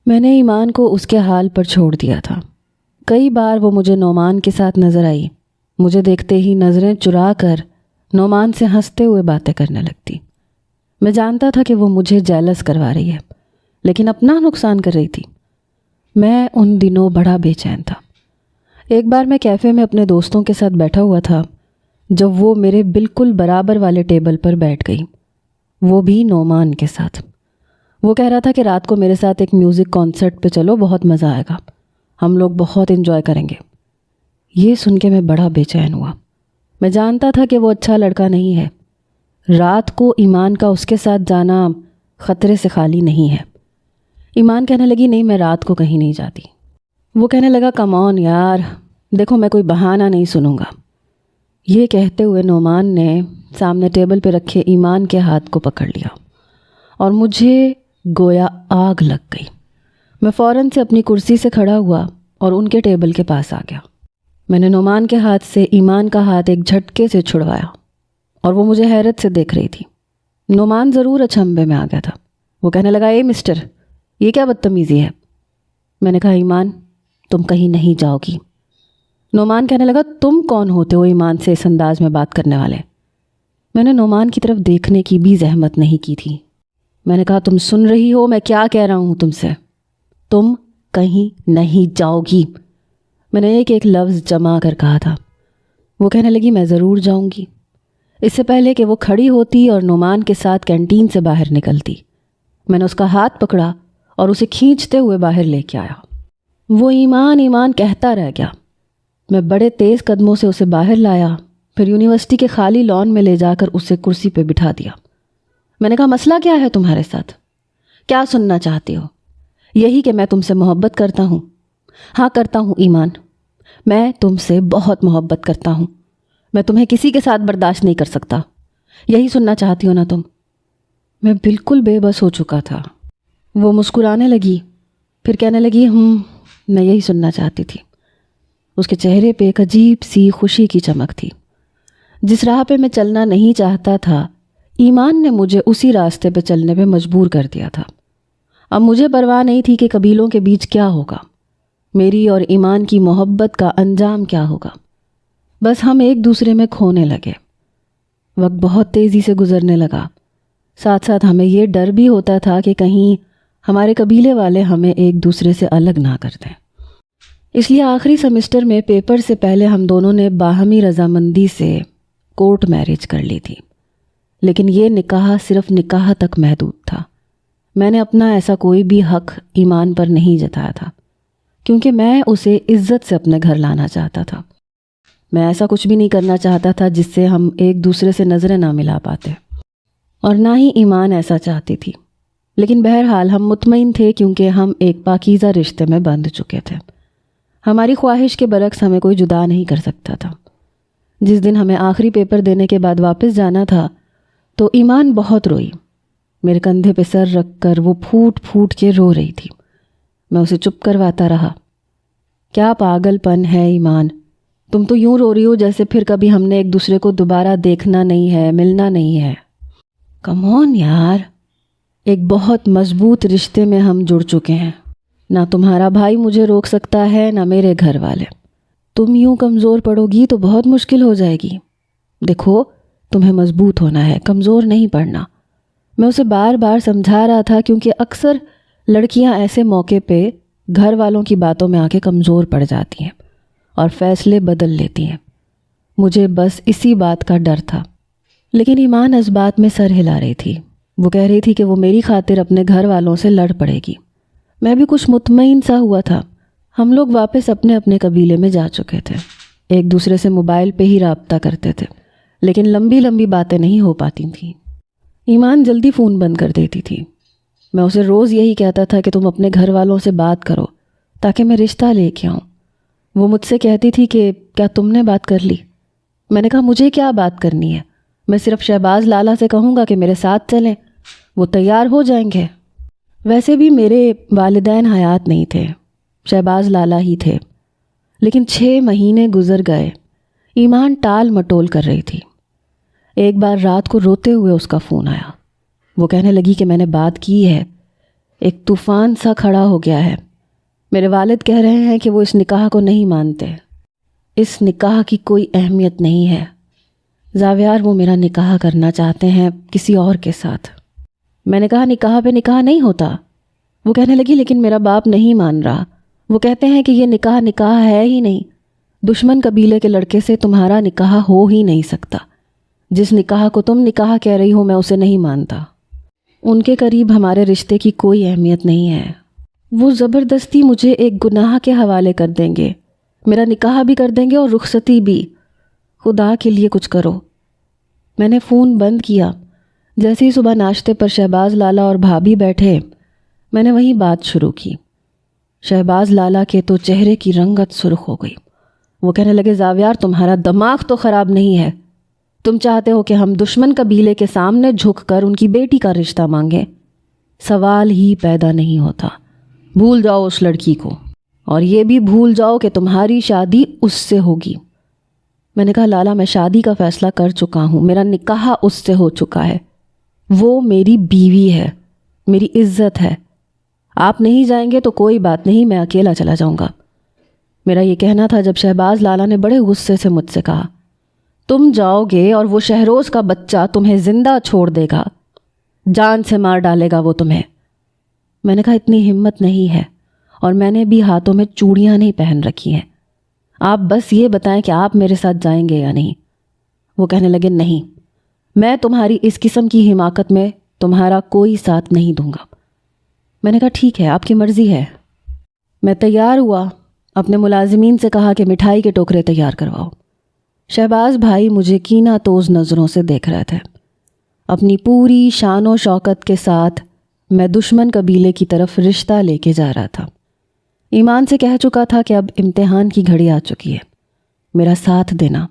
میں نے ایمان کو اس کے حال پر چھوڑ دیا تھا۔ کئی بار وہ مجھے نعمان کے ساتھ نظر آئی، مجھے دیکھتے ہی نظریں چرا کر نعمان سے ہنستے ہوئے باتیں کرنے لگتی۔ میں جانتا تھا کہ وہ مجھے جیلس کروا رہی ہے، لیکن اپنا نقصان کر رہی تھی۔ میں ان دنوں بڑا بے چین تھا۔ ایک بار میں کیفے میں اپنے دوستوں کے ساتھ بیٹھا ہوا تھا جب وہ میرے بالکل برابر والے ٹیبل پر بیٹھ گئی، وہ بھی نعمان کے ساتھ۔ وہ کہہ رہا تھا کہ رات کو میرے ساتھ ایک میوزک کانسرٹ پہ چلو، بہت مزہ آئے گا، ہم لوگ بہت انجوائے کریں گے۔ یہ سن کے میں بڑا بے چین ہوا۔ میں جانتا تھا کہ وہ اچھا لڑکا نہیں ہے۔ رات کو ایمان کا اس کے ساتھ جانا خطرے سے خالی نہیں ہے۔ ایمان کہنے لگی نہیں، میں رات کو کہیں نہیں جاتی۔ وہ کہنے لگا کم آن یار، دیکھو میں کوئی بہانہ نہیں سنوں گا۔ یہ کہتے ہوئے نعمان نے سامنے ٹیبل پہ رکھے ایمان کے ہاتھ کو پکڑ لیا اور مجھے گویا آگ لگ گئی۔ میں فوراً سے اپنی کرسی سے کھڑا ہوا اور ان کے ٹیبل کے پاس آ گیا۔ میں نے نعمان کے ہاتھ سے ایمان کا ہاتھ ایک جھٹکے سے چھڑوایا اور وہ مجھے حیرت سے دیکھ رہی تھی۔ نعمان ضرور اچنبھے میں آ گیا تھا۔ وہ کہنے لگا اے مسٹر، یہ کیا بدتمیزی ہے؟ میں نے کہا ایمان تم کہیں نہیں جاؤ گی۔ نعمان کہنے لگا تم کون ہوتے ہو ایمان سے اس انداز میں بات کرنے والے؟ میں نے نعمان کی طرف دیکھنے کی بھی زحمت نہیں کی تھی۔ میں نے کہا تم سن رہی ہو میں کیا کہہ رہا ہوں تم سے؟ تم کہیں نہیں جاؤ گی۔ میں نے ایک ایک لفظ جمع کر کہا تھا۔ وہ کہنے لگی میں ضرور جاؤں گی۔ اس سے پہلے کہ وہ کھڑی ہوتی اور نعمان کے ساتھ کینٹین سے باہر نکلتی، میں نے اس کا ہاتھ پکڑا اور اسے کھینچتے ہوئے باہر لے کے آیا۔ وہ ایمان ایمان کہتا رہ گیا۔ میں بڑے تیز قدموں سے اسے باہر لایا، پھر یونیورسٹی کے خالی لان میں لے جا کر اسے کرسی پہ بٹھا دیا۔ میں نے کہا مسئلہ کیا ہے تمہارے ساتھ؟ کیا سننا چاہتی ہو؟ یہی کہ میں تم سے محبت کرتا ہوں۔ ہاں کرتا ہوں ایمان، میں تم سے بہت محبت کرتا ہوں، میں تمہیں کسی کے ساتھ برداشت نہیں کر سکتا۔ یہی سننا چاہتی ہو نا تم؟ میں بالکل بے بس ہو چکا تھا۔ وہ مسکرانے لگی، پھر کہنے لگی میں یہی سننا چاہتی تھی۔ اس کے چہرے پہ ایک عجیب سی خوشی کی چمک تھی۔ جس راہ پہ میں چلنا نہیں چاہتا تھا ایمان نے مجھے اسی راستے پہ چلنے پہ مجبور کر دیا تھا۔ اب مجھے پرواہ نہیں تھی کہ قبیلوں کے بیچ کیا ہوگا، میری اور ایمان کی محبت کا انجام کیا ہوگا۔ بس ہم ایک دوسرے میں کھونے لگے۔ وقت بہت تیزی سے گزرنے لگا، ساتھ ساتھ ہمیں یہ ڈر بھی ہوتا تھا کہ کہیں ہمارے قبیلے والے ہمیں ایک دوسرے سے الگ نہ کر دیں۔ اس لیے آخری سیمسٹر میں پیپر سے پہلے ہم دونوں نے باہمی رضامندی سے کورٹ میرج کر لی تھی، لیکن یہ نکاح صرف نکاح تک محدود تھا۔ میں نے اپنا ایسا کوئی بھی حق ایمان پر نہیں جتایا تھا، کیونکہ میں اسے عزت سے اپنے گھر لانا چاہتا تھا۔ میں ایسا کچھ بھی نہیں کرنا چاہتا تھا جس سے ہم ایک دوسرے سے نظریں نہ ملا پاتے، اور نہ ہی ایمان ایسا چاہتی تھی۔ لیکن بہرحال ہم مطمئن تھے کیونکہ ہم ایک پاکیزہ رشتے میں بندھ چکے تھے۔ ہماری خواہش کے برعکس ہمیں کوئی جدا نہیں کر سکتا تھا۔ جس دن ہمیں آخری پیپر دینے کے بعد واپس جانا تھا تو ایمان بہت روئی۔ میرے کندھے پہ سر رکھ کر وہ پھوٹ پھوٹ کے رو رہی تھی۔ میں اسے چپ کرواتا رہا۔ کیا پاگل پن ہے ایمان، تم تو یوں رو رہی ہو جیسے پھر کبھی ہم نے ایک دوسرے کو دوبارہ دیکھنا نہیں ہے، ملنا نہیں ہے۔ کم آن یار، ایک بہت مضبوط رشتے میں ہم جڑ چکے ہیں، نہ تمہارا بھائی مجھے روک سکتا ہے نہ میرے گھر والے۔ تم یوں کمزور پڑو گی تو بہت مشکل ہو جائے گی۔ دیکھو تمہیں مضبوط ہونا ہے، کمزور نہیں پڑنا۔ میں اسے بار بار سمجھا رہا تھا کیونکہ اکثر لڑکیاں ایسے موقع پہ گھر والوں کی باتوں میں آ کے کمزور پڑ جاتی ہیں اور فیصلے بدل لیتی ہیں۔ مجھے بس اسی بات کا ڈر تھا، لیکن ایمان اس بات میں سر ہلا رہی تھی۔ وہ کہہ رہی تھی کہ وہ میری خاطر اپنے گھر والوں سے لڑ پڑے گی۔ میں بھی کچھ مطمئن سا ہوا تھا۔ ہم لوگ واپس اپنے اپنے قبیلے میں جا چکے تھے، ایک دوسرے سے موبائل پہ ہی رابطہ کرتے تھے، لیکن لمبی لمبی باتیں نہیں ہو پاتی تھیں۔ ایمان جلدی فون بند کر دیتی تھی۔ میں اسے روز یہی کہتا تھا کہ تم اپنے گھر والوں سے بات کرو تاکہ میں رشتہ لے کے آؤں۔ وہ مجھ سے کہتی تھی کہ کیا تم نے بات کر لی؟ میں نے کہا مجھے کیا بات کرنی ہے، میں صرف شہباز لالا سے کہوں گا کہ میرے ساتھ چلیں، وہ تیار ہو جائیں گے۔ ویسے بھی میرے والدین حیات نہیں تھے، شہباز لالا ہی تھے۔ لیکن 6 مہینے گزر گئے، ایمان ٹال مٹول کر رہی تھی۔ ایک بار رات کو روتے ہوئے اس کا فون آیا۔ وہ کہنے لگی کہ میں نے بات کی ہے، ایک طوفان سا کھڑا ہو گیا ہے۔ میرے والد کہہ رہے ہیں کہ وہ اس نکاح کو نہیں مانتے، اس نکاح کی کوئی اہمیت نہیں ہے۔ زاویار وہ میرا نکاح کرنا چاہتے ہیں کسی اور کے ساتھ۔ میں نے کہا نکاح پہ نکاح نہیں ہوتا۔ وہ کہنے لگی لیکن میرا باپ نہیں مان رہا، وہ کہتے ہیں کہ یہ نکاح ہے ہی نہیں، دشمن قبیلے کے لڑکے سے تمہارا نکاح ہو ہی نہیں سکتا، جس نکاح کو تم نکاح کہہ رہی ہو میں اسے نہیں مانتا۔ ان کے قریب ہمارے رشتے کی کوئی اہمیت نہیں ہے، وہ زبردستی مجھے ایک گناہ کے حوالے کر دیں گے، میرا نکاح بھی کر دیں گے اور رخصتی بھی۔ خدا کے لیے کچھ کرو۔ میں نے فون بند کیا۔ جیسے ہی صبح ناشتے پر شہباز لالا اور بھابھی بیٹھے، میں نے وہیں بات شروع کی۔ شہباز لالا کے تو چہرے کی رنگت سرخ ہو گئی۔ وہ کہنے لگے زاویار تمہارا دماغ تو خراب نہیں ہے، تم چاہتے ہو کہ ہم دشمن قبیلے کے سامنے جھک کر ان کی بیٹی کا رشتہ مانگیں؟ سوال ہی پیدا نہیں ہوتا۔ بھول جاؤ اس لڑکی کو، اور یہ بھی بھول جاؤ کہ تمہاری شادی اس سے ہوگی۔ میں نے کہا لالا میں شادی کا فیصلہ کر چکا ہوں، میرا نکاح اس سے ہو چکا ہے، وہ میری بیوی ہے، میری عزت ہے۔ آپ نہیں جائیں گے تو کوئی بات نہیں، میں اکیلا چلا جاؤں گا۔ میرا یہ کہنا تھا جب شہباز لالا نے بڑے غصے سے مجھ سے کہا تم جاؤ گے اور وہ شہروز کا بچہ تمہیں زندہ چھوڑ دے گا، جان سے مار ڈالے گا وہ تمہیں۔ میں نے کہا اتنی ہمت نہیں ہے، اور میں نے بھی ہاتھوں میں چوڑیاں نہیں پہن رکھی ہیں، آپ بس یہ بتائیں کہ آپ میرے ساتھ جائیں گے یا نہیں۔ وہ کہنے لگے نہیں، میں تمہاری اس قسم کی حماقت میں تمہارا کوئی ساتھ نہیں دوں گا۔ میں نے کہا ٹھیک ہے، آپ کی مرضی ہے۔ میں تیار ہوا، اپنے ملازمین سے کہا کہ مٹھائی کے ٹوکرے تیار کرواؤ۔ شہباز بھائی مجھے کینہ توز نظروں سے دیکھ رہے تھے۔ اپنی پوری شان و شوکت کے ساتھ میں دشمن قبیلے کی طرف رشتہ لے کے جا رہا تھا۔ ایمان سے کہہ چکا تھا کہ اب امتحان کی گھڑی آ چکی ہے، میرا ساتھ دینا۔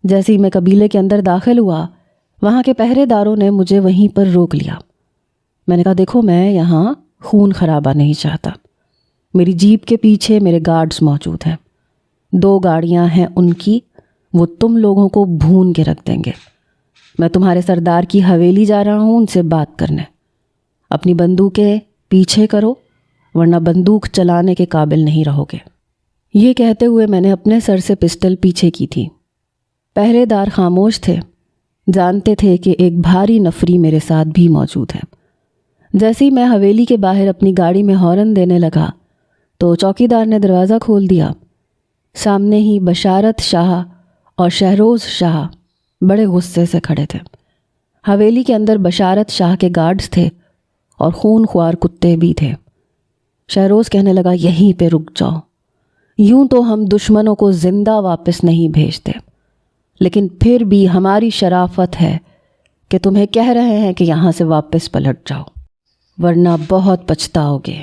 جیسے ہی میں قبیلے کے اندر داخل ہوا، وہاں کے پہرے داروں نے مجھے وہیں پر روک لیا۔ میں نے کہا دیکھو میں یہاں خون خرابہ نہیں چاہتا، میری جیپ کے پیچھے میرے گارڈز موجود ہیں، 2 گاڑیاں ہیں ان کی، وہ تم لوگوں کو بھون کے رکھ دیں گے۔ میں تمہارے سردار کی حویلی جا رہا ہوں ان سے بات کرنے، اپنی بندوقیں پیچھے کرو ورنہ بندوق چلانے کے قابل نہیں رہو گے۔ یہ کہتے ہوئے میں نے اپنے سر سے پسٹل پیچھے کی تھی۔ پہرے دار خاموش تھے، جانتے تھے کہ ایک بھاری نفری میرے ساتھ بھی موجود ہے۔ جیسے ہی میں حویلی کے باہر اپنی گاڑی میں ہارن دینے لگا تو چوکیدار نے دروازہ کھول دیا۔ سامنے ہی بشارت شاہ اور شہروز شاہ بڑے غصے سے کھڑے تھے۔ حویلی کے اندر بشارت شاہ کے گارڈز تھے اور خون خوار کتے بھی تھے۔ شہروز کہنے لگا یہیں پہ رک جاؤ، یوں تو ہم دشمنوں کو زندہ واپس نہیں بھیجتے، لیکن پھر بھی ہماری شرافت ہے کہ تمہیں کہہ رہے ہیں کہ یہاں سے واپس پلٹ جاؤ، ورنہ بہت پچھتاؤ گے۔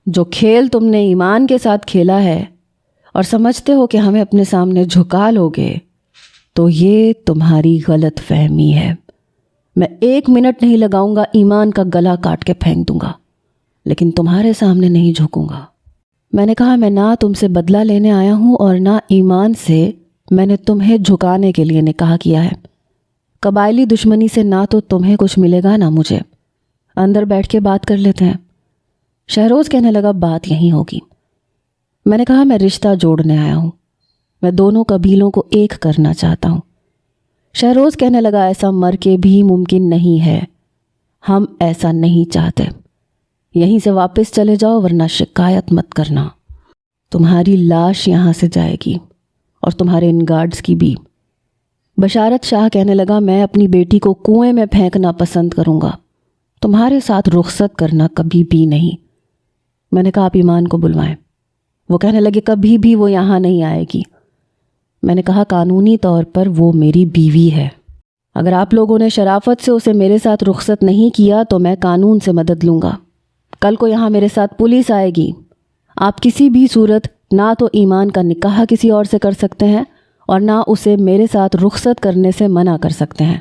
جو کھیل تم نے ایمان کے ساتھ کھیلا ہے اور سمجھتے ہو کہ ہمیں اپنے سامنے جھکا لوگے، تو یہ تمہاری غلط فہمی ہے۔ میں 1 منٹ نہیں لگاؤں گا، ایمان کا گلا کاٹ کے پھینک دوں گا، لیکن تمہارے سامنے نہیں جھکوں گا۔ میں نے کہا میں نہ تم سے بدلہ لینے آیا ہوں اور نہ ایمان سے میں نے تمہیں جھکانے کے لیے نکاح کیا ہے۔ قبائلی دشمنی سے نہ تو تمہیں کچھ ملے گا نہ مجھے، اندر بیٹھ کے بات کر لیتے ہیں۔ شہروز کہنے لگا بات یہیں ہوگی۔ میں نے کہا میں رشتہ جوڑنے آیا ہوں، میں دونوں قبیلوں کو ایک کرنا چاہتا ہوں۔ شہروز کہنے لگا ایسا مر کے بھی ممکن نہیں ہے، ہم ایسا نہیں چاہتے، یہیں سے واپس چلے جاؤ ورنہ شکایت مت کرنا، تمہاری لاش یہاں سے جائے گی اور تمہارے ان گارڈز کی بھی۔ بشارت شاہ کہنے لگا میں اپنی بیٹی کو کنویں میں پھینکنا پسند کروں گا، تمہارے ساتھ رخصت کرنا کبھی بھی نہیں۔ میں نے کہا آپ ایمان کو بلوائیں۔ وہ کہنے لگے کبھی بھی وہ یہاں نہیں آئے گی۔ میں نے کہا قانونی طور پر وہ میری بیوی ہے، اگر آپ لوگوں نے شرافت سے اسے میرے ساتھ رخصت نہیں کیا تو میں قانون سے مدد لوں گا۔ کل کو یہاں میرے ساتھ پولیس آئے گی، آپ کسی بھی صورت نہ تو ایمان کا نکاح کسی اور سے کر سکتے ہیں اور نہ اسے میرے ساتھ رخصت کرنے سے منع کر سکتے ہیں۔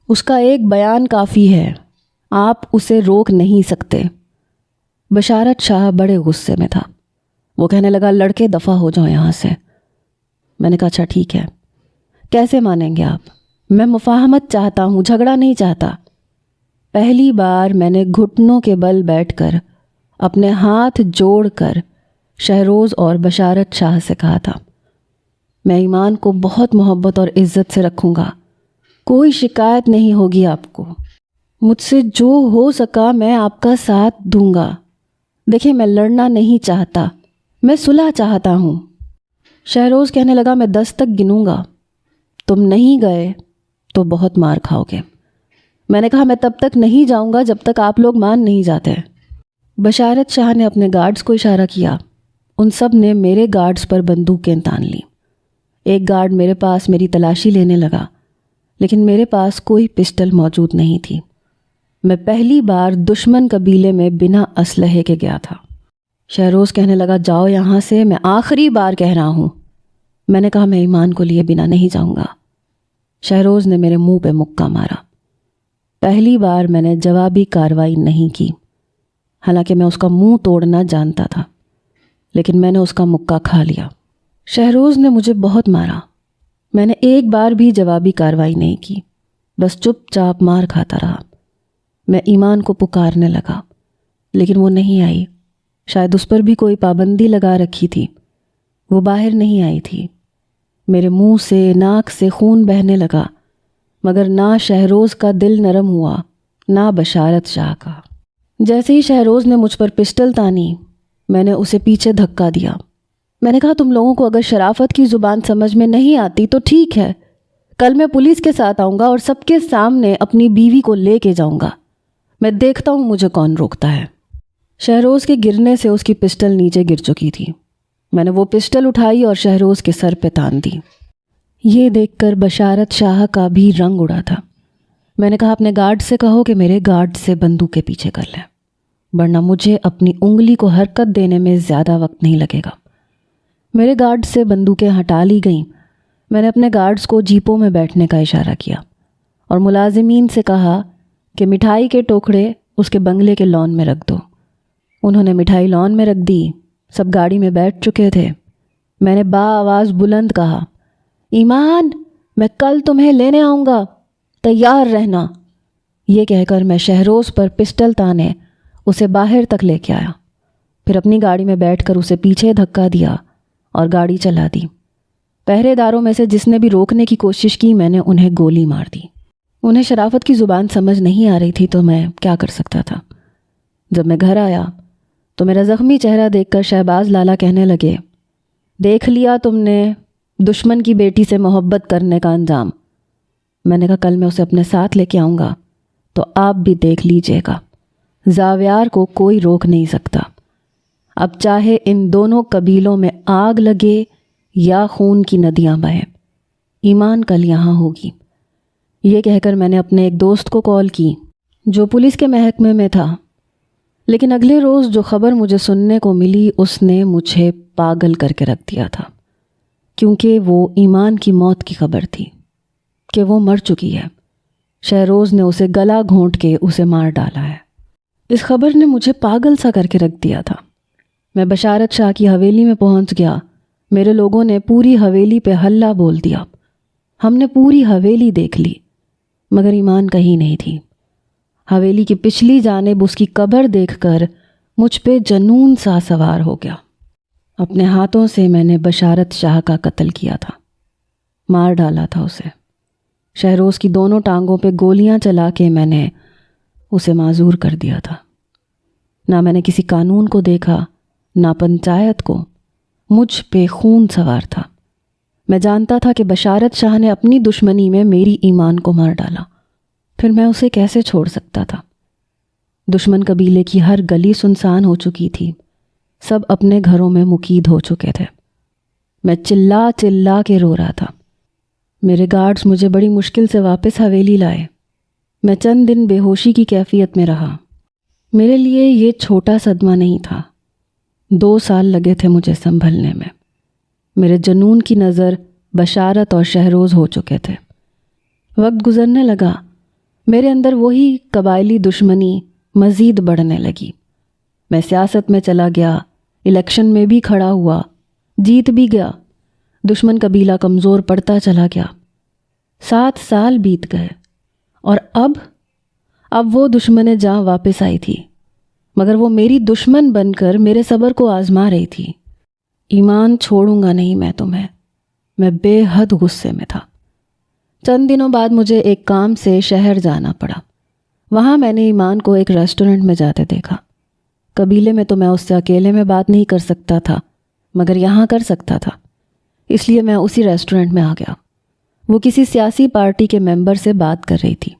اس کا ایک بیان کافی ہے، آپ اسے روک نہیں سکتے۔ بشارت شاہ بڑے غصے میں تھا، وہ کہنے لگا لڑکے دفع ہو جاؤ یہاں سے۔ میں نے کہا اچھا ٹھیک ہے، کیسے مانیں گے آپ؟ میں مفاہمت چاہتا ہوں، جھگڑا نہیں چاہتا۔ پہلی بار میں نے گھٹنوں کے بل بیٹھ کر اپنے ہاتھ جوڑ کر شہروز اور بشارت شاہ سے کہا تھا، میں ایمان کو بہت محبت اور عزت سے رکھوں گا، کوئی شکایت نہیں ہوگی آپ کو، مجھ سے جو ہو سکا میں آپ کا ساتھ دوں گا۔ دیکھیں میں لڑنا نہیں چاہتا، میں صلح چاہتا ہوں۔ شہروز کہنے لگا، میں 10 تک گنوں گا، تم نہیں گئے تو بہت مار کھاؤ گے۔ میں نے کہا میں تب تک نہیں جاؤں گا جب تک آپ لوگ مان نہیں جاتے۔ بشارت شاہ نے اپنے گارڈز کو اشارہ کیا، ان سب نے میرے گارڈز پر بندوقیں تان لیں۔ ایک گارڈ میرے پاس میری تلاشی لینے لگا، لیکن میرے پاس کوئی پسٹل موجود نہیں تھی۔ میں پہلی بار دشمن قبیلے میں بنا اسلحے کے گیا تھا۔ شہروز کہنے لگا، جاؤ یہاں سے، میں آخری بار کہہ رہا ہوں۔ میں نے کہا میں ایمان کو لیے بنا نہیں جاؤں گا۔ شہروز نے میرے منہ پہ مکہ مارا۔ پہلی بار میں نے جوابی کارروائی نہیں کی، حالانکہ میں اس کا منہ توڑنا جانتا تھا، لیکن میں نے اس کا مکہ کھا لیا۔ شہروز نے مجھے بہت مارا، میں نے ایک بار بھی جوابی کارروائی نہیں کی، بس چپ چاپ مار کھاتا رہا۔ میں ایمان کو پکارنے لگا، لیکن وہ نہیں آئی۔ شاید اس پر بھی کوئی پابندی لگا رکھی تھی، وہ باہر نہیں آئی تھی۔ میرے منہ سے ناک سے خون بہنے لگا، مگر نہ شہروز کا دل نرم ہوا نہ بشارت شاہ کا۔ جیسے ہی شہروز نے مجھ پر پسٹل تانی، میں نے اسے پیچھے دھکا دیا۔ میں نے کہا تم لوگوں کو اگر شرافت کی زبان سمجھ میں نہیں آتی تو ٹھیک ہے، کل میں پولیس کے ساتھ آؤں گا اور سب کے سامنے اپنی بیوی کو لے کے جاؤں گا، میں دیکھتا ہوں مجھے کون روکتا ہے۔ شہروز کے گرنے سے اس کی پسٹل نیچے گر چکی تھی۔ میں نے وہ پسٹل اٹھائی اور شہروز کے سر پہ تان دی۔ یہ دیکھ کر بشارت شاہ کا بھی رنگ اڑا تھا۔ میں نے کہا اپنے گارڈ سے کہو کہ میرے گارڈ سے بندوق کے پیچھے کر لیں، ورنہ مجھے اپنی انگلی کو حرکت دینے میں زیادہ وقت نہیں لگے گا۔ میرے گارڈ سے بندوقیں ہٹا لی گئیں۔ میں نے اپنے گارڈز کو جیپوں میں بیٹھنے کا اشارہ کیا اور ملازمین سے کہا کہ مٹھائی کے ٹوکرے اس کے بنگلے کے لان میں رکھ دو۔ انہوں نے مٹھائی لان میں رکھ دی، سب گاڑی میں بیٹھ چکے تھے۔ میں نے آواز بلند کہا، ایمان میں کل تمہیں لینے آؤں گا، تیار رہنا۔ یہ کہہ کر میں شہروز پر پسٹل تانے اسے باہر تک لے کے آیا، پھر اپنی گاڑی میں بیٹھ کر اسے پیچھے دھکا دیا اور گاڑی چلا دی۔ پہرے داروں میں سے جس نے بھی روکنے کی کوشش کی، میں نے انہیں گولی مار دی۔ انہیں شرافت کی زبان سمجھ نہیں آ رہی تھی تو میں کیا کر سکتا تھا۔ جب میں گھر آیا تو میرا زخمی چہرہ دیکھ کر شہباز لالا کہنے لگے، دیکھ لیا تم نے دشمن کی بیٹی سے محبت کرنے کا انجام۔ میں نے کہا کل میں اسے اپنے ساتھ لے کے آؤں گا تو آپ بھی دیکھ لیجئے گا، زاویار کو کوئی روک نہیں سکتا۔ اب چاہے ان دونوں قبیلوں میں آگ لگے یا خون کی ندیاں بہیں، ایمان کل یہاں ہوگی۔ یہ کہہ کر میں نے اپنے ایک دوست کو کال کی جو پولیس کے محکمے میں تھا، لیکن اگلے روز جو خبر مجھے سننے کو ملی اس نے مجھے پاگل کر کے رکھ دیا تھا، کیونکہ وہ ایمان کی موت کی خبر تھی کہ وہ مر چکی ہے۔ شہروز نے اسے گلا گھونٹ کے اسے مار ڈالا ہے۔ اس خبر نے مجھے پاگل سا کر کے رکھ دیا تھا۔ میں بشارت شاہ کی حویلی میں پہنچ گیا۔ میرے لوگوں نے پوری حویلی پہ ہلہ بول دیا۔ ہم نے پوری حویلی دیکھ لی، مگر ایمان کہیں نہیں تھی۔ حویلی کی پچھلی جانب اس کی قبر دیکھ کر مجھ پہ جنون سا سوار ہو گیا۔ اپنے ہاتھوں سے میں نے بشارت شاہ کا قتل کیا تھا، مار ڈالا تھا اسے۔ شہروز کی دونوں ٹانگوں پہ گولیاں چلا کے میں نے اسے معذور کر دیا تھا۔ نہ میں نے کسی قانون کو دیکھا، نہ پنچایت کو۔ مجھ پہ خون سوار تھا۔ میں جانتا تھا کہ بشارت شاہ نے اپنی دشمنی میں میری ایمان کو مار ڈالا، پھر میں اسے کیسے چھوڑ سکتا تھا؟ دشمن قبیلے کی ہر گلی سنسان ہو چکی تھی، سب اپنے گھروں میں مقید ہو چکے تھے۔ میں چلا چلا کے رو رہا تھا۔ میرے گارڈز مجھے بڑی مشکل سے واپس حویلی لائے۔ میں چند دن بے ہوشی کی کیفیت میں رہا۔ میرے لیے یہ چھوٹا صدمہ نہیں تھا، 2 سال لگے تھے مجھے سنبھلنے میں۔ میرے جنون کی نظر بشارت اور شہروز ہو چکے تھے۔ وقت گزرنے لگا، میرے اندر وہی قبائلی دشمنی مزید بڑھنے لگی۔ میں سیاست میں چلا گیا، الیکشن میں بھی کھڑا ہوا، جیت بھی گیا۔ دشمن قبیلہ کمزور پڑتا چلا گیا۔ 7 سال بیت گئے اور اب وہ دشمن جاں واپس آئی تھی، مگر وہ میری دشمن بن کر میرے صبر کو آزما رہی تھی۔ ایمان، چھوڑوں گا نہیں میں تمہیں۔ میں بے حد غصے میں تھا۔ چند دنوں بعد مجھے ایک کام سے شہر جانا پڑا۔ وہاں میں نے ایمان کو ایک ریسٹورنٹ میں جاتے دیکھا۔ قبیلے میں تو میں اس سے اکیلے میں بات نہیں کر سکتا تھا، مگر یہاں کر سکتا تھا، اس لیے میں اسی ریسٹورنٹ میں آ گیا۔ وہ کسی سیاسی پارٹی کے ممبر سے بات کر رہی تھی۔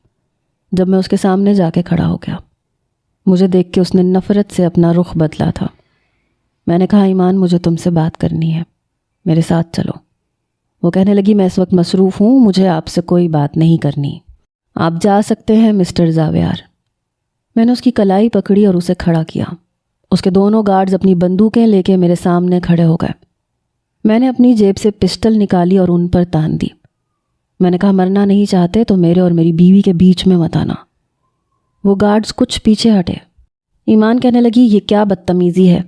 جب میں اس کے سامنے جا کے کھڑا ہو گیا، مجھے دیکھ کے اس نے نفرت سے اپنا رخ بدلا تھا۔ میں نے کہا، ایمان، مجھے تم سے بات کرنی ہے، میرے ساتھ چلو۔ وہ کہنے لگی، میں اس وقت مصروف ہوں، مجھے آپ سے کوئی بات نہیں کرنی، آپ جا سکتے ہیں مسٹر زاویار۔ میں نے اس کی کلائی پکڑی اور اسے کھڑا کیا۔ اس کے دونوں گارڈز اپنی بندوقیں لے کے میرے سامنے کھڑے ہو گئے۔ میں نے اپنی جیب سے پسٹل نکالی اور ان پر تان دی۔ میں نے کہا، مرنا نہیں چاہتے تو میرے اور میری بیوی کے بیچ میں مت آنا۔ وہ گارڈز کچھ پیچھے ہٹے۔ ایمان کہنے لگی، یہ کیا بدتمیزی ہے،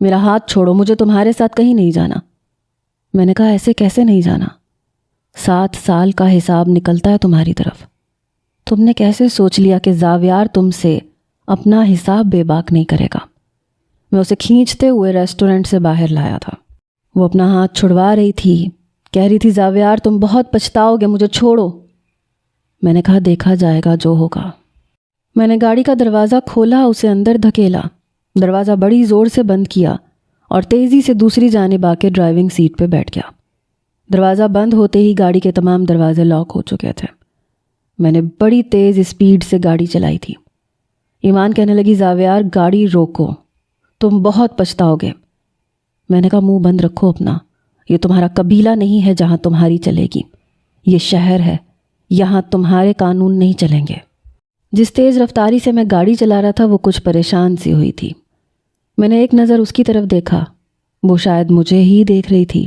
میرا ہاتھ چھوڑو، مجھے تمہارے ساتھ کہیں نہیں جانا۔ میں نے کہا، ایسے کیسے نہیں جانا؟ 7 سال کا حساب نکلتا ہے تمہاری طرف۔ تم نے کیسے سوچ لیا کہ زاویار تم سے اپنا حساب بے باک نہیں کرے گا؟ میں اسے کھینچتے ہوئے ریسٹورنٹ سے باہر لایا تھا۔ وہ اپنا ہاتھ چھڑوا رہی تھی، کہہ رہی تھی، زاویار تم بہت پچھتاؤ گے، مجھے چھوڑو۔ میں نے کہا، دیکھا جائے گا جو ہوگا۔ میں نے گاڑی کا دروازہ کھولا، اسے اندر دھکیلا، دروازہ بڑی زور سے بند کیا اور تیزی سے دوسری جانب آ کے ڈرائیونگ سیٹ پہ بیٹھ گیا۔ دروازہ بند ہوتے ہی گاڑی کے تمام دروازے لاک ہو چکے تھے۔ میں نے بڑی تیز اسپیڈ سے گاڑی چلائی تھی۔ ایمان کہنے لگی، زاویار گاڑی روکو، تم بہت پچھتاؤ گے۔ میں نے کہا، منہ بند رکھو اپنا، یہ تمہارا قبیلہ نہیں ہے جہاں تمہاری چلے گی، یہ شہر ہے، یہاں تمہارے قانون نہیں چلیں گے۔ جس تیز رفتاری سے میں گاڑی چلا رہا تھا وہ کچھ پریشان سی ہوئی تھی۔ میں نے ایک نظر اس کی طرف دیکھا، وہ شاید مجھے ہی دیکھ رہی تھی۔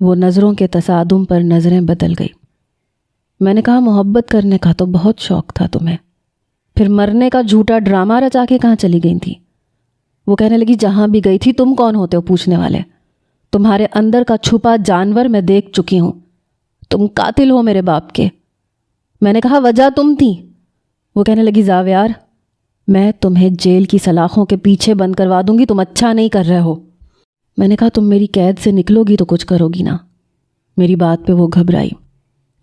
وہ نظروں کے تصادم پر نظریں بدل گئی۔ میں نے کہا، محبت کرنے کا تو بہت شوق تھا تمہیں، پھر مرنے کا جھوٹا ڈرامہ رچا کے کہاں چلی گئی تھی؟ وہ کہنے لگی، جہاں بھی گئی تھی، تم کون ہوتے ہو پوچھنے والے؟ تمہارے اندر کا چھپا جانور میں دیکھ چکی ہوں، تم قاتل ہو میرے باپ کے۔ میں نے کہا، وجہ تم تھی۔ وہ کہنے لگی، زاویار میں تمہیں جیل کی سلاخوں کے پیچھے بند کروا دوں گی، تم اچھا نہیں کر رہے ہو۔ میں نے کہا، تم میری قید سے نکلو گی تو کچھ کرو گی نا؟ میری بات پہ وہ گھبرائی،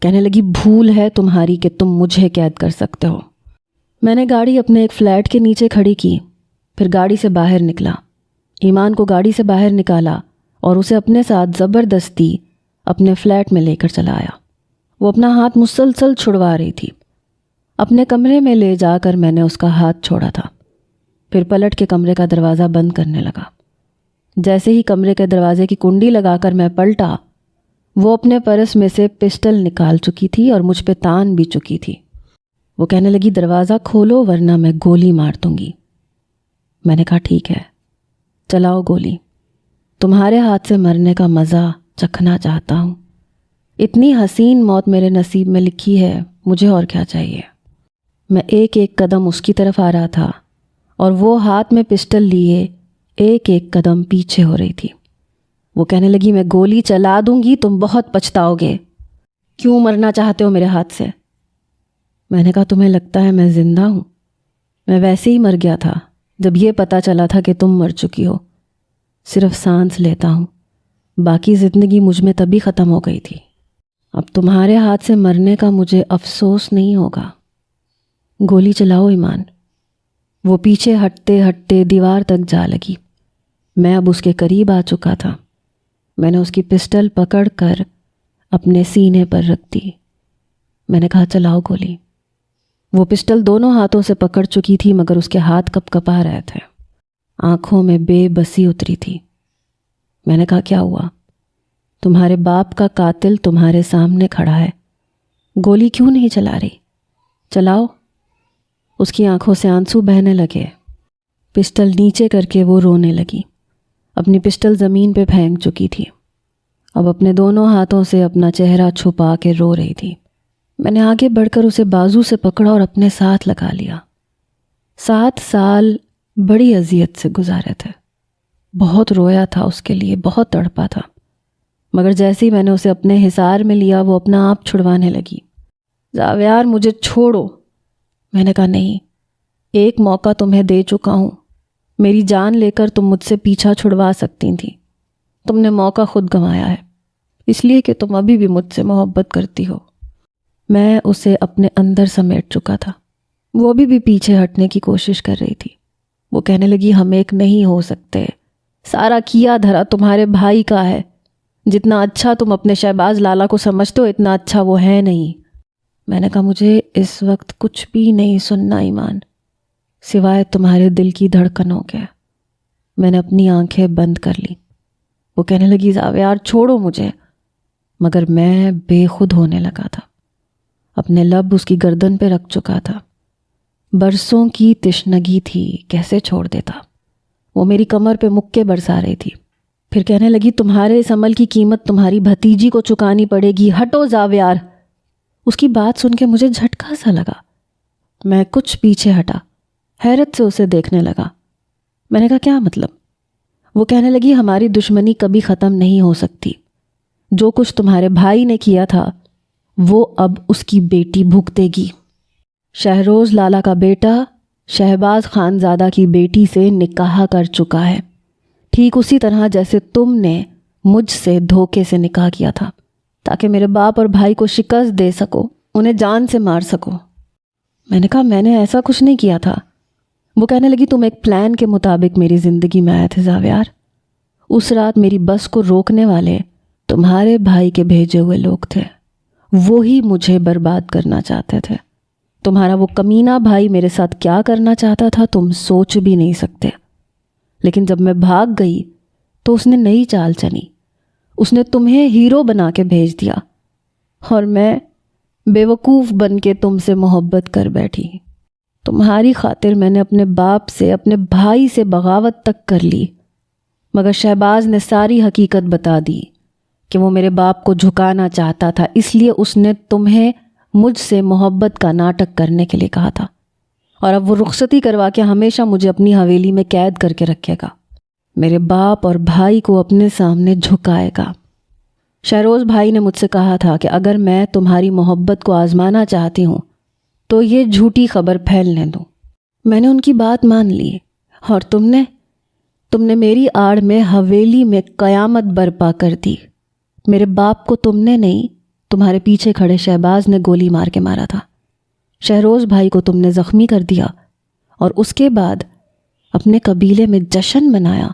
کہنے لگی، بھول ہے تمہاری کہ تم مجھے قید کر سکتے ہو۔ میں نے گاڑی اپنے ایک فلیٹ کے نیچے کھڑی کی، پھر گاڑی سے باہر نکلا، ایمان کو گاڑی سے باہر نکالا اور اسے اپنے ساتھ زبردستی اپنے فلیٹ میں لے کر چلا آیا۔ وہ اپنا ہاتھ مسلسل چھڑوا رہی تھی۔ اپنے کمرے میں لے جا کر میں نے اس کا ہاتھ چھوڑا تھا، پھر پلٹ کے کمرے کا دروازہ بند کرنے لگا۔ جیسے ہی کمرے کے دروازے کی کنڈی لگا کر میں پلٹا، وہ اپنے پرس میں سے پسٹل نکال چکی تھی اور مجھ پہ تان بھی چکی تھی۔ وہ کہنے لگی، دروازہ کھولو ورنہ میں گولی مار دوں گی۔ میں نے کہا، ٹھیک ہے، چلاؤ گولی، تمہارے ہاتھ سے مرنے کا مزہ چکھنا چاہتا ہوں۔ اتنی حسین موت میرے نصیب میں لکھی ہے، مجھے اور کیا چاہیے؟ میں ایک ایک قدم اس کی طرف آ رہا تھا اور وہ ہاتھ میں پسٹل لیے ایک ایک قدم پیچھے ہو رہی تھی۔ وہ کہنے لگی، میں گولی چلا دوں گی، تم بہت پچھتاؤ گے۔ کیوں مرنا چاہتے ہو میرے ہاتھ سے؟ میں نے کہا، تمہیں لگتا ہے میں زندہ ہوں؟ میں ویسے ہی مر گیا تھا جب یہ پتہ چلا تھا کہ تم مر چکی ہو۔ صرف سانس لیتا ہوں، باقی زندگی مجھ میں تبھی ختم ہو گئی تھی۔ اب تمہارے ہاتھ سے مرنے کا مجھے افسوس نہیں ہوگا۔ گولی چلاؤ ایمان۔ وہ پیچھے ہٹتے ہٹتے دیوار تک جا لگی۔ میں اب اس کے قریب آ چکا تھا۔ میں نے اس کی پسٹل پکڑ کر اپنے سینے پر رکھ دی۔ میں نے کہا، چلاؤ گولی۔ وہ پسٹل دونوں ہاتھوں سے پکڑ چکی تھی مگر اس کے ہاتھ کپ کپا رہے تھے، آنکھوں میں بے بسی اتری تھی۔ میں نے کہا، کیا ہوا؟ تمہارے باپ کا قاتل تمہارے سامنے کھڑا ہے، گولی کیوں نہیں چلا رہی؟ چلاؤ۔ اس کی آنکھوں سے آنسو بہنے لگے۔ پسٹل نیچے کر کے وہ رونے لگی۔ اپنی پسٹل زمین پہ پھینک چکی تھی، اب اپنے دونوں ہاتھوں سے اپنا چہرہ چھپا کے رو رہی تھی۔ میں نے آگے بڑھ کر اسے بازو سے پکڑا اور اپنے ساتھ لگا لیا۔ 7 سال بڑی اذیت سے گزارے تھے، بہت رویا تھا اس کے لیے، بہت تڑپا تھا، مگر جیسے ہی میں نے اسے اپنے حصار میں لیا وہ اپنا آپ چھڑوانے لگی۔ زاویار مجھے چھوڑو۔ میں نے کہا نہیں، ایک موقع تمہیں دے چکا ہوں، میری جان لے کر تم مجھ سے پیچھا چھڑوا سکتی تھی، تم نے موقع خود گنوایا ہے، اس لیے کہ تم ابھی بھی مجھ سے محبت کرتی ہو۔ میں اسے اپنے اندر سمیٹ چکا تھا، وہ ابھی بھی پیچھے ہٹنے کی کوشش کر رہی تھی۔ وہ کہنے لگی ہم ایک نہیں ہو سکتے، سارا کیا دھرا تمہارے بھائی کا ہے، جتنا اچھا تم اپنے شہباز لالا کو سمجھتے ہو اتنا اچھا وہ ہے نہیں۔ میں نے کہا مجھے اس وقت کچھ بھی نہیں سننا ایمان، سوائے تمہارے دل کی دھڑکنوں کے۔ میں نے اپنی آنکھیں بند کر لی۔ وہ کہنے لگی زاویار چھوڑو مجھے، مگر میں بے خود ہونے لگا تھا، اپنے لب اس کی گردن پہ رکھ چکا تھا۔ برسوں کی تشنگی تھی، کیسے چھوڑ دیتا۔ وہ میری کمر پہ مکے برسا رہی تھی، پھر کہنے لگی تمہارے اس عمل کی قیمت تمہاری بھتیجی کو چکانی پڑے گی، ہٹو زاویار۔ اس کی بات سن کے مجھے جھٹکا سا لگا، میں کچھ پیچھے ہٹا، حیرت سے اسے دیکھنے لگا۔ میں نے کہا کیا مطلب؟ وہ کہنے لگی ہماری دشمنی کبھی ختم نہیں ہو سکتی، جو کچھ تمہارے بھائی نے کیا تھا وہ اب اس کی بیٹی بھگتے گی۔ شہروز لالا کا بیٹا شہباز خانزادہ کی بیٹی سے نکاح کر چکا ہے، ٹھیک اسی طرح جیسے تم نے مجھ سے دھوکے سے نکاح کیا تھا تاکہ میرے باپ اور بھائی کو شکست دے سکو، انہیں جان سے مار سکو۔ میں نے کہا میں نے ایسا کچھ نہیں کیا تھا۔ وہ کہنے لگی تم ایک پلان کے مطابق میری زندگی میں آئے تھے زاویار، اس رات میری بس کو روکنے والے تمہارے بھائی کے بھیجے ہوئے لوگ تھے، وہی مجھے برباد کرنا چاہتے تھے۔ تمہارا وہ کمینہ بھائی میرے ساتھ کیا کرنا چاہتا تھا تم سوچ بھی نہیں سکتے، لیکن جب میں بھاگ گئی تو اس نے نئی چال چلی، اس نے تمہیں ہیرو بنا کے بھیج دیا، اور میں بے وقوف بن کے تم سے محبت کر بیٹھی۔ تمہاری خاطر میں نے اپنے باپ سے، اپنے بھائی سے بغاوت تک کر لی، مگر شہباز نے ساری حقیقت بتا دی کہ وہ میرے باپ کو جھکانا چاہتا تھا، اس لیے اس نے تمہیں مجھ سے محبت کا ناٹک کرنے کے لیے کہا تھا، اور اب وہ رخصتی کروا کے ہمیشہ مجھے اپنی حویلی میں قید کر کے رکھے گا، میرے باپ اور بھائی کو اپنے سامنے جھکائے گا۔ شہروز بھائی نے مجھ سے کہا تھا کہ اگر میں تمہاری محبت کو آزمانا چاہتی ہوں تو یہ جھوٹی خبر پھیلنے دوں۔ میں نے ان کی بات مان لی، اور تم نے میری آڑ میں حویلی میں قیامت برپا کر دی۔ میرے باپ کو تم نے نہیں، تمہارے پیچھے کھڑے شہباز نے گولی مار کے مارا تھا۔ شہروز بھائی کو تم نے زخمی کر دیا، اور اس کے بعد اپنے قبیلے میں جشن منایا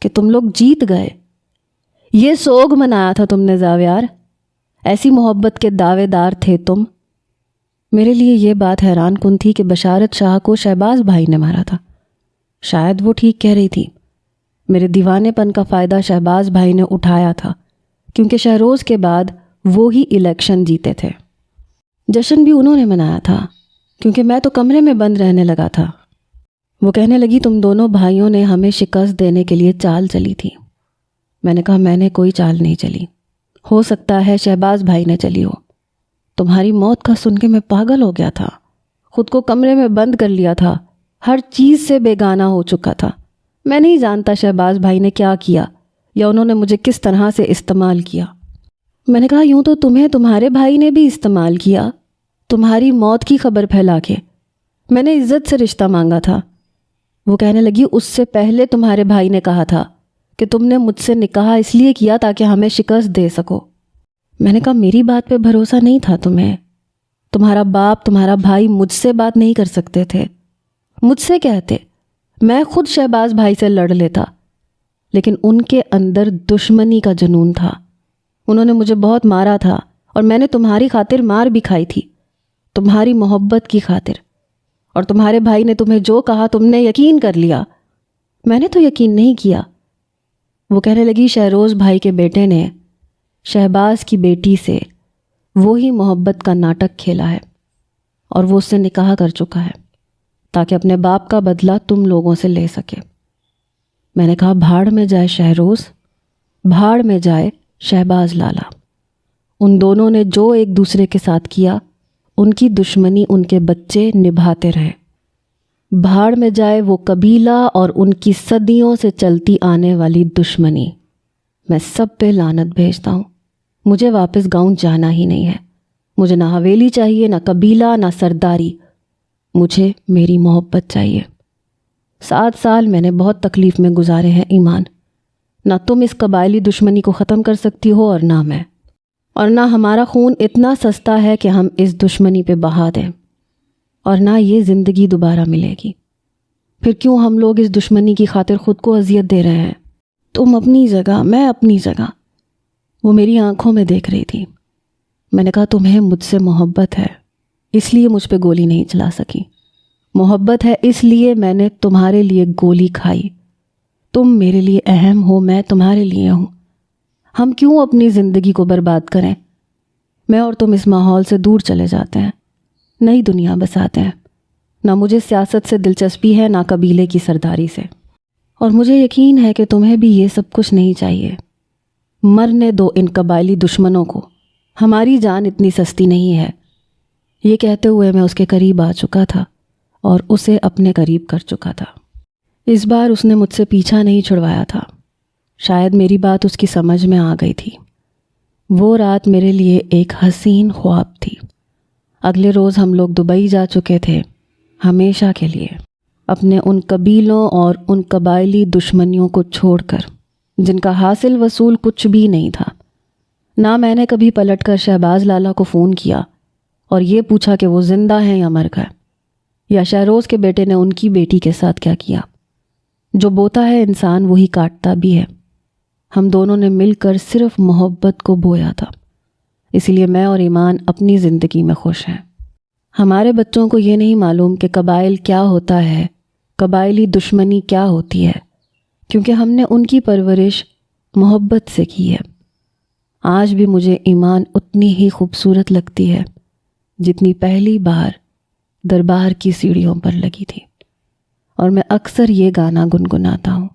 کہ تم لوگ جیت گئے۔ یہ سوگ منایا تھا تم نے زاویار، ایسی محبت کے دعوے دار تھے تم۔ میرے لیے یہ بات حیران کن تھی کہ بشارت شاہ کو شہباز بھائی نے مارا تھا۔ شاید وہ ٹھیک کہہ رہی تھی، میرے دیوانے پن کا فائدہ شہباز بھائی نے اٹھایا تھا، کیونکہ شہروز کے بعد وہی الیکشن جیتے تھے۔ جشن بھی انہوں نے منایا تھا کیونکہ میں تو کمرے میں بند رہنے لگا تھا۔ وہ کہنے لگی تم دونوں بھائیوں نے ہمیں شکست دینے کے لیے چال چلی تھی۔ میں نے کہا میں نے کوئی چال نہیں چلی، ہو سکتا ہے شہباز بھائی نے چلی ہو۔ تمہاری موت کا سن کے میں پاگل ہو گیا تھا، خود کو کمرے میں بند کر لیا تھا، ہر چیز سے بیگانہ ہو چکا تھا۔ میں نہیں جانتا شہباز بھائی نے کیا کیا یا انہوں نے مجھے کس طرح سے استعمال کیا۔ میں نے کہا یوں تو تمہیں تمہارے بھائی نے بھی استعمال کیا، تمہاری موت کی خبر پھیلا کے۔ میں نے عزت سے رشتہ مانگا تھا۔ وہ کہنے لگی اس سے پہلے تمہارے بھائی نے کہا تھا کہ تم نے مجھ سے نکاح اس لیے کیا تاکہ ہمیں شکست دے سکو۔ میں نے کہا میری بات پہ بھروسہ نہیں تھا تمہیں، تمہارا باپ تمہارا بھائی مجھ سے بات نہیں کر سکتے تھے، مجھ سے کہتے میں خود شہباز بھائی سے لڑ لیتا، لیکن ان کے اندر دشمنی کا جنون تھا۔ انہوں نے مجھے بہت مارا تھا، اور میں نے تمہاری خاطر مار بھی کھائی تھی، تمہاری محبت کی خاطر۔ اور تمہارے بھائی نے تمہیں جو کہا تم نے یقین کر لیا، میں نے تو یقین نہیں کیا۔ وہ کہنے لگی شہروز بھائی کے بیٹے نے شہباز کی بیٹی سے وہی محبت کا ناٹک کھیلا ہے، اور وہ اس سے نکاح کر چکا ہے تاکہ اپنے باپ کا بدلہ تم لوگوں سے لے سکے۔ میں نے کہا بھاڑ میں جائے شہروز، بھاڑ میں جائے شہباز لالا۔ ان دونوں نے جو ایک دوسرے کے ساتھ کیا، ان کی دشمنی ان کے بچے نبھاتے رہے۔ بھاڑ میں جائے وہ قبیلہ اور ان کی صدیوں سے چلتی آنے والی دشمنی۔ میں سب پہ لعنت بھیجتا ہوں، مجھے واپس گاؤں جانا ہی نہیں ہے۔ مجھے نہ حویلی چاہیے، نہ قبیلہ، نہ سرداری۔ مجھے میری محبت چاہیے۔ 7 سال میں نے بہت تکلیف میں گزارے ہیں ایمان، نہ تم اس قبائلی دشمنی کو ختم کر سکتی ہو اور نہ میں، اور نہ ہمارا خون اتنا سستا ہے کہ ہم اس دشمنی پہ بہا دیں، اور نہ یہ زندگی دوبارہ ملے گی۔ پھر کیوں ہم لوگ اس دشمنی کی خاطر خود کو اذیت دے رہے ہیں؟ تم اپنی جگہ، میں اپنی جگہ۔ وہ میری آنکھوں میں دیکھ رہی تھی۔ میں نے کہا تمہیں مجھ سے محبت ہے، اس لیے مجھ پہ گولی نہیں چلا سکی۔ محبت ہے اس لیے میں نے تمہارے لیے گولی کھائی۔ تم میرے لیے اہم ہو، میں تمہارے لیے ہوں۔ ہم کیوں اپنی زندگی کو برباد کریں؟ میں اور تم اس ماحول سے دور چلے جاتے ہیں، نئی دنیا بساتے ہیں۔ نہ مجھے سیاست سے دلچسپی ہے، نہ قبیلے کی سرداری سے، اور مجھے یقین ہے کہ تمہیں بھی یہ سب کچھ نہیں چاہیے۔ مرنے دو ان قبائلی دشمنوں کو، ہماری جان اتنی سستی نہیں ہے۔ یہ کہتے ہوئے میں اس کے قریب آ چکا تھا اور اسے اپنے قریب کر چکا تھا۔ اس بار اس نے مجھ سے پیچھا نہیں چھڑوایا تھا۔ شاید میری بات اس کی سمجھ میں آ گئی تھی۔ وہ رات میرے لیے ایک حسین خواب تھی۔ اگلے روز ہم لوگ دبئی جا چکے تھے، ہمیشہ کے لیے، اپنے ان قبیلوں اور ان قبائلی دشمنیوں کو چھوڑ کر جن کا حاصل وصول کچھ بھی نہیں تھا۔ نہ میں نے کبھی پلٹ کر شہباز لالا کو فون کیا اور یہ پوچھا کہ وہ زندہ ہیں یا مر گئے، یا شہروز کے بیٹے نے ان کی بیٹی کے ساتھ کیا کیا۔ جو بوتا ہے انسان وہی کاٹتا بھی ہے۔ ہم دونوں نے مل کر صرف محبت کو بویا تھا، اسی لیے میں اور ایمان اپنی زندگی میں خوش ہیں۔ ہمارے بچوں کو یہ نہیں معلوم کہ قبائل کیا ہوتا ہے، قبائلی دشمنی کیا ہوتی ہے، کیونکہ ہم نے ان کی پرورش محبت سے کی ہے۔ آج بھی مجھے ایمان اتنی ہی خوبصورت لگتی ہے جتنی پہلی بار دربار کی سیڑھیوں پر لگی تھی، اور میں اکثر یہ گانا گنگناتا ہوں،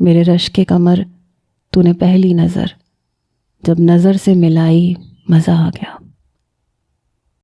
میرے رشک قمر تو نے پہلی نظر، جب نظر سے ملائی مزہ آ گیا۔